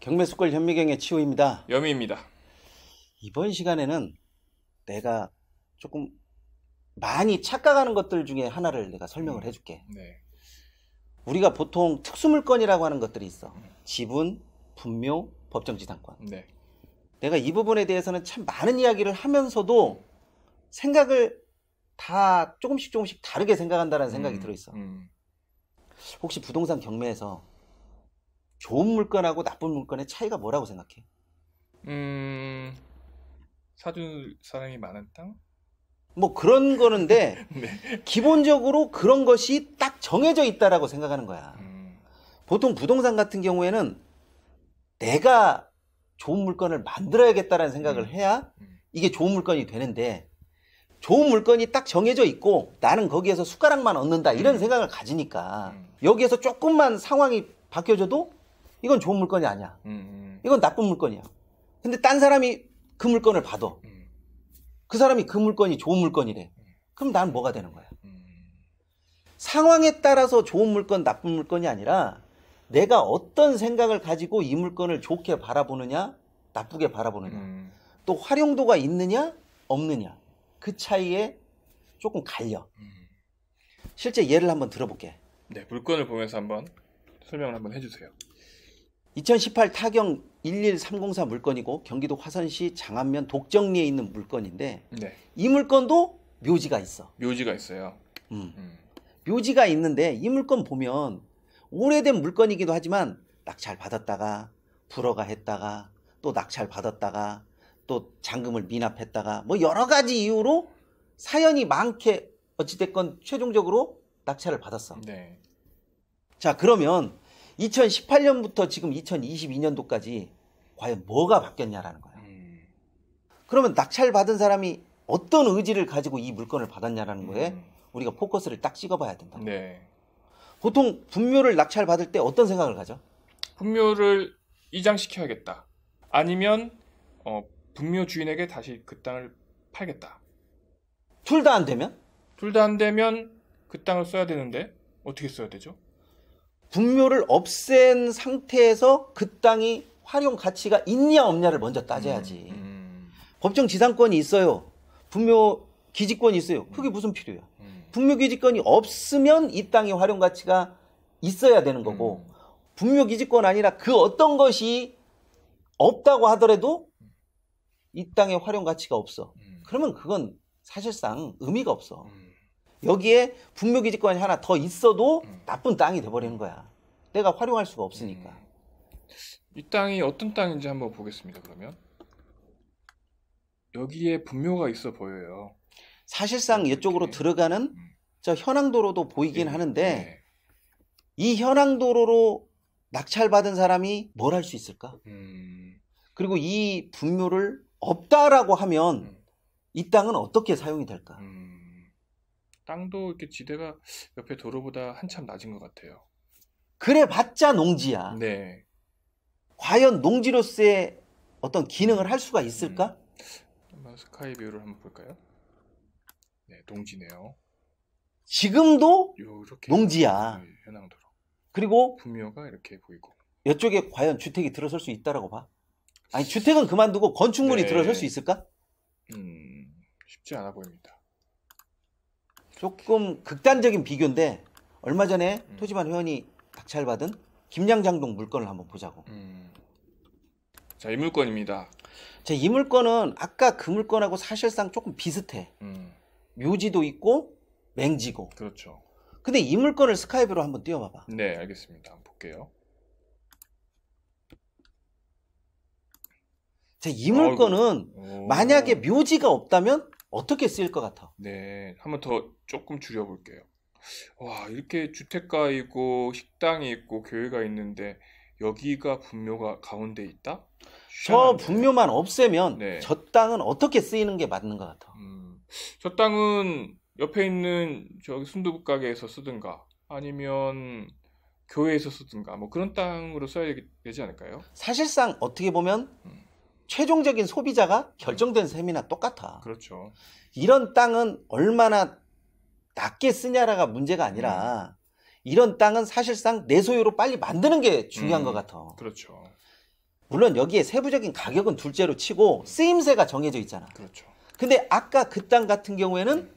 경매수골 현미경의 치호입니다. 여미입니다. 이번 시간에는 내가 조금 많이 착각하는 것들 중에 하나를 내가 설명을 해줄게. 네. 우리가 보통 특수물건이라고 하는 것들이 있어. 지분, 분묘, 법정지상권. 네. 내가 이 부분에 대해서는 참 많은 이야기를 하면서도 생각을 다 조금씩 다르게 생각한다는 생각이 들어있어. 혹시 부동산 경매에서 좋은 물건하고 나쁜 물건의 차이가 뭐라고 생각해? 사줄 사람이 많은 땅? 뭐 그런 거는데 네. 기본적으로 그런 것이 딱 정해져 있다라고 생각하는 거야. 보통 부동산 같은 경우에는 내가 좋은 물건을 만들어야겠다라는 생각을 해야 이게 좋은 물건이 되는데, 좋은 물건이 딱 정해져 있고 나는 거기에서 숟가락만 얻는다 이런 생각을 가지니까 여기에서 조금만 상황이 바뀌어져도 이건 좋은 물건이 아니야. 이건 나쁜 물건이야. 근데 딴 사람이 그 물건을 받아. 그 사람이 그 물건이 좋은 물건이래. 그럼 나는 뭐가 되는 거야? 상황에 따라서 좋은 물건, 나쁜 물건이 아니라 내가 어떤 생각을 가지고 이 물건을 좋게 바라보느냐, 나쁘게 바라보느냐, 또 활용도가 있느냐, 없느냐, 그 차이에 조금 갈려. 실제 예를 한번 들어볼게. 네, 물건을 보면서 한번 설명을 한번 해주세요. 2018 타경 11304 물건이고 경기도 화선시 장안면 독정리에 있는 물건인데, 네. 이 물건도 묘지가 있어. 묘지가 있어요. 묘지가 있는데 이 물건 보면 오래된 물건이기도 하지만 낙찰 받았다가 불허가 했다가 또 낙찰 받았다가 또 잔금을 미납했다가 뭐 여러 가지 이유로 사연이 많게 어찌됐건 최종적으로 낙찰을 받았어. 네. 자, 그러면 2018년부터 지금 2022년도까지 과연 뭐가 바뀌었냐라는 거야. 그러면 낙찰 받은 사람이 어떤 의지를 가지고 이 물건을 받았냐라는 거에 우리가 포커스를 딱 찍어봐야 된다. 네. 보통 분묘를 낙찰 받을 때 어떤 생각을 가져? 분묘를 이장시켜야겠다. 아니면 분묘 주인에게 다시 그 땅을 팔겠다. 둘 다 안 되면? 둘 다 안 되면 그 땅을 써야 되는데 어떻게 써야 되죠? 분묘를 없앤 상태에서 그 땅이 활용 가치가 있냐 없냐를 먼저 따져야지. 법정 지상권이 있어요. 분묘 기지권이 있어요. 그게 무슨 필요야? 분묘 기지권이 없으면 이 땅의 활용 가치가 있어야 되는 거고, 분묘 기지권 아니라 그 어떤 것이 없다고 하더라도 이 땅의 활용 가치가 없어. 그러면 그건 사실상 의미가 없어. 여기에 분묘 기지권이 하나 더 있어도 나쁜 땅이 돼버리는 거야. 내가 활용할 수가 없으니까. 이 땅이 어떤 땅인지 한번 보겠습니다. 그러면 여기에 분묘가 있어 보여요. 사실상 이쪽으로 들어가는 저 현황도로도 보이긴 하는데, 네. 이 현황도로로 낙찰받은 사람이 뭘 할 수 있을까? 그리고 이 분묘를 없다라고 하면 이 땅은 어떻게 사용이 될까? 땅도 이렇게 지대가 옆에 도로보다 한참 낮은 것 같아요. 그래 봤자 농지야. 네. 과연 농지로서의 어떤 기능을 할 수가 있을까? 한번 스카이 뷰를 한번 볼까요? 네, 농지네요. 지금도 요렇게 농지야. 현황도로. 그리고 분묘가 이렇게 보이고. 이쪽에 과연 주택이 들어설 수 있다라고 봐? 아니, 주택은 그만두고 건축물이 네. 들어설 수 있을까? 쉽지 않아 보입니다. 조금 극단적인 비교인데, 얼마 전에 토지반 회원이 낙찰받은 김양장동 물건을 한번 보자고. 자, 이 물건입니다. 자, 이 물건은 아까 그 물건하고 사실상 조금 비슷해. 묘지도 있고 맹지고. 그렇죠. 근데 이 물건을 스카이뷰로 한번 띄워봐봐. 네, 알겠습니다. 한번 볼게요. 자, 이 물건은 만약에 묘지가 없다면 어떻게 쓰일 것 같아? 네, 한번 더 조금 줄여볼게요. 와, 이렇게 주택가 있고 식당이 있고 교회가 있는데 여기가 분묘가 가운데 있다? 저 분묘만 없애면 네. 저 땅은 어떻게 쓰이는 게 맞는 것 같아? 저 땅은 옆에 있는 저기 순두부 가게에서 쓰든가 아니면 교회에서 쓰든가 뭐 그런 땅으로 써야 되지 않을까요? 사실상 어떻게 보면 최종적인 소비자가 결정된 셈이나 똑같아. 그렇죠. 이런 땅은 얼마나 낮게 쓰냐가 문제가 아니라 이런 땅은 사실상 내 소유로 빨리 만드는 게 중요한 것 같아. 그렇죠. 물론 여기에 세부적인 가격은 둘째로 치고 쓰임새가 정해져 있잖아. 그렇죠. 근데 아까 그 땅 같은 경우에는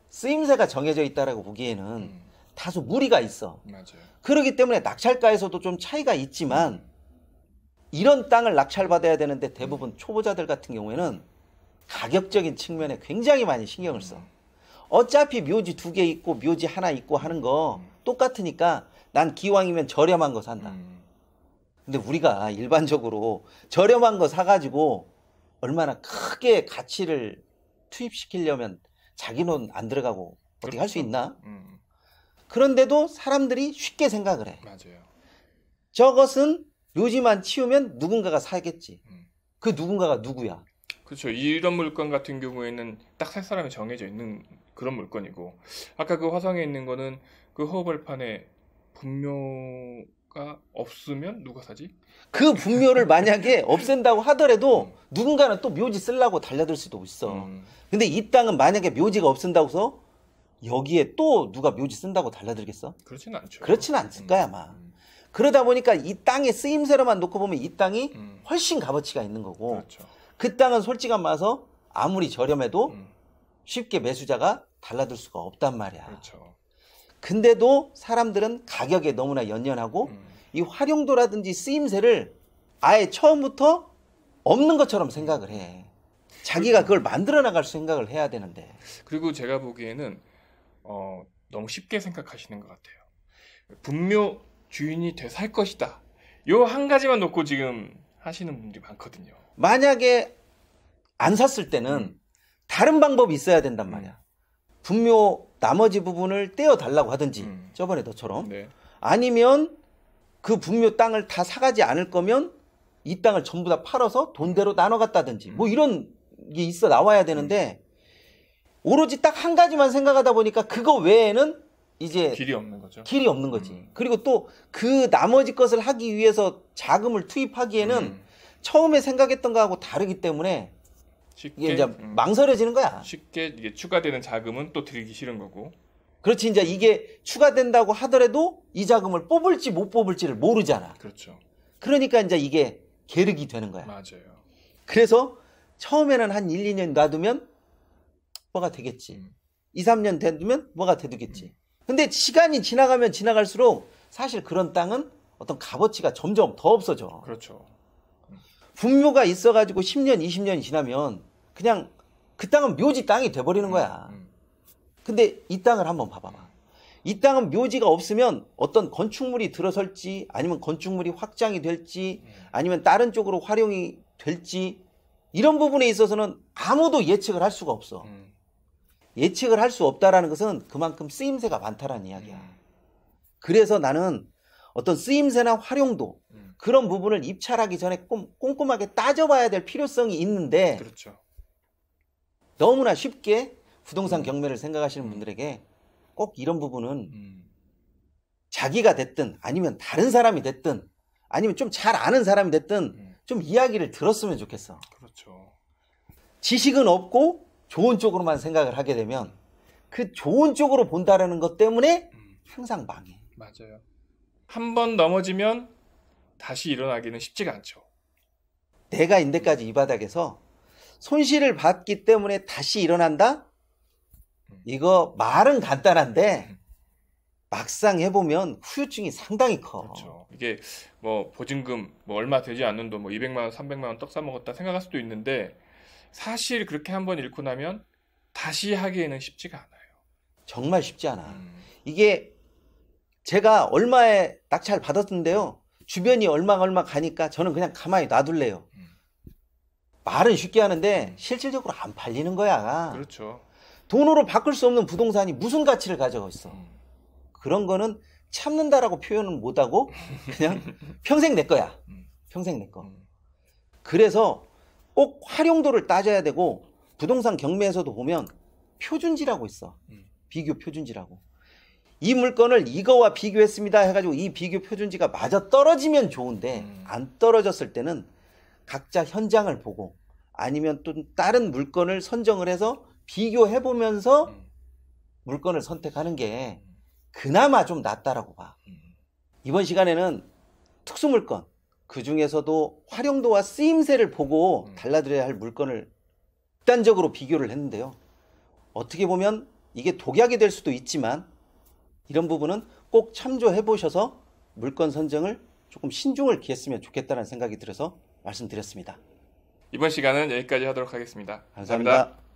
쓰임새가 정해져 있다라고 보기에는 다소 무리가 있어. 맞아요. 그렇기 때문에 낙찰가에서도 좀 차이가 있지만 이런 땅을 낙찰받아야 되는데 대부분 초보자들 같은 경우에는 가격적인 측면에 굉장히 많이 신경을 써. 어차피 묘지 2개 있고 묘지 하나 있고 하는 거 똑같으니까 난 기왕이면 저렴한 거 산다. 근데 우리가 일반적으로 저렴한 거 사가지고 얼마나 크게 가치를 투입시키려면 자기 돈 안 들어가고 어떻게 할 수 있나? 그런데도 사람들이 쉽게 생각을 해. 맞아요. 저것은 묘지만 치우면 누군가가 사겠지. 그 누군가가 누구야? 그렇죠. 이런 물건 같은 경우에는 딱 살 사람이 정해져 있는 그런 물건이고, 아까 그 화성에 있는 거는 그 허벌판에 분묘가 없으면 누가 사지? 그 분묘를 만약에 없앤다고 하더라도 누군가는 또 묘지 쓰려고 달려들 수도 있어. 근데 이 땅은 만약에 묘지가 없앤다고 해서 여기에 또 누가 묘지 쓴다고 달려들겠어? 그렇진 않죠. 그렇진 않을 거야 아마. 그러다 보니까 이 땅의 쓰임새로만 놓고 보면 이 땅이 훨씬 값어치가 있는 거고, 그렇죠. 그 땅은 솔직한 말해서 아무리 저렴해도 쉽게 매수자가 달라들 수가 없단 말이야. 그렇죠. 근데도 사람들은 가격에 너무나 연연하고 이 활용도라든지 쓰임새를 아예 처음부터 없는 것처럼 생각을 해. 자기가 그걸 만들어 나갈 생각을 해야 되는데. 그리고 제가 보기에는 너무 쉽게 생각하시는 것 같아요. 분묘 주인이 돼 살 것이다. 요 한 가지만 놓고 지금 하시는 분들이 많거든요. 만약에 안 샀을 때는 다른 방법이 있어야 된단 말이야. 분묘 나머지 부분을 떼어 달라고 하든지 저번에 너처럼, 네. 아니면 그 분묘 땅을 다 사가지 않을 거면 이 땅을 전부 다 팔아서 돈대로 나눠 갔다든지 뭐 이런 게 있어 나와야 되는데 오로지 딱 한 가지만 생각하다 보니까 그거 외에는 이제 길이 없는 거죠. 길이 없는 거지. 그리고 또 그 나머지 것을 하기 위해서 자금을 투입하기에는 처음에 생각했던 거하고 다르기 때문에 쉽게, 이게 이제 망설여지는 거야. 쉽게 이게 추가되는 자금은 또 드리기 싫은 거고. 그렇지. 이제 이게 추가된다고 하더라도 이 자금을 뽑을지 못 뽑을지를 모르잖아. 그렇죠. 그러니까 이제 이게 계륵이 되는 거야. 맞아요. 그래서 처음에는 한 1, 2년 놔두면 뭐가 되겠지. 2, 3년 되면 뭐가 되겠지. 근데 시간이 지나가면 지나갈수록 사실 그런 땅은 어떤 값어치가 점점 더 없어져. 그렇죠. 분묘가 있어가지고 10년, 20년이 지나면 그냥 그 땅은 묘지 땅이 돼버리는 거야. 근데 이 땅을 한번 봐봐봐. 이 땅은 묘지가 없으면 어떤 건축물이 들어설지, 아니면 건축물이 확장이 될지, 아니면 다른 쪽으로 활용이 될지, 이런 부분에 있어서는 아무도 예측을 할 수가 없어. 예측을 할 수 없다라는 것은 그만큼 쓰임새가 많다라는 이야기야. 그래서 나는 어떤 쓰임새나 활용도, 그런 부분을 입찰하기 전에 꼼꼼하게 따져봐야 될 필요성이 있는데, 그렇죠. 너무나 쉽게 부동산 경매를 생각하시는 분들에게 꼭 이런 부분은 자기가 됐든 아니면 다른 사람이 됐든 아니면 좀 잘 아는 사람이 됐든 좀 이야기를 들었으면 좋겠어. 그렇죠. 지식은 없고 좋은 쪽으로만 생각을 하게 되면 그 좋은 쪽으로 본다라는 것 때문에 항상 망해. 맞아요. 한 번 넘어지면 다시 일어나기는 쉽지가 않죠. 내가 인데까지 이 바닥에서 손실을 받기 때문에 다시 일어난다? 이거 말은 간단한데 막상 해보면 후유증이 상당히 커. 그렇죠. 이게 뭐 보증금 뭐 얼마 되지 않는 돈 뭐 200만 원, 300만 원 떡 싸먹었다 생각할 수도 있는데 사실 그렇게 한번 잃고 나면 다시 하기에는 쉽지가 않아요. 정말 쉽지 않아. 이게 제가 얼마에 낙찰 받았는데요. 주변이 얼마 가니까 저는 그냥 가만히 놔둘래요. 말은 쉽게 하는데 실질적으로 안 팔리는 거야. 그렇죠. 돈으로 바꿀 수 없는 부동산이 무슨 가치를 가지고 있어. 그런 거는 참는다라고 표현은 못하고 그냥 평생 내 거야. 평생 내 거. 그래서 꼭 활용도를 따져야 되고 부동산 경매에서도 보면 표준지라고 있어. 비교 표준지라고. 이 물건을 이거와 비교했습니다 해가지고 이 비교 표준지가 맞아 떨어지면 좋은데 안 떨어졌을 때는 각자 현장을 보고 아니면 또 다른 물건을 선정을 해서 비교해보면서 물건을 선택하는 게 그나마 좀 낫다라고 봐. 이번 시간에는 특수물건, 그 중에서도 활용도와 쓰임새를 보고 달라들여야 할 물건을 극단적으로 비교를 했는데요. 어떻게 보면 이게 독약이 될 수도 있지만 이런 부분은 꼭 참조해 보셔서 물건 선정을 조금 신중을 기했으면 좋겠다는 생각이 들어서 말씀드렸습니다. 이번 시간은 여기까지 하도록 하겠습니다. 감사합니다.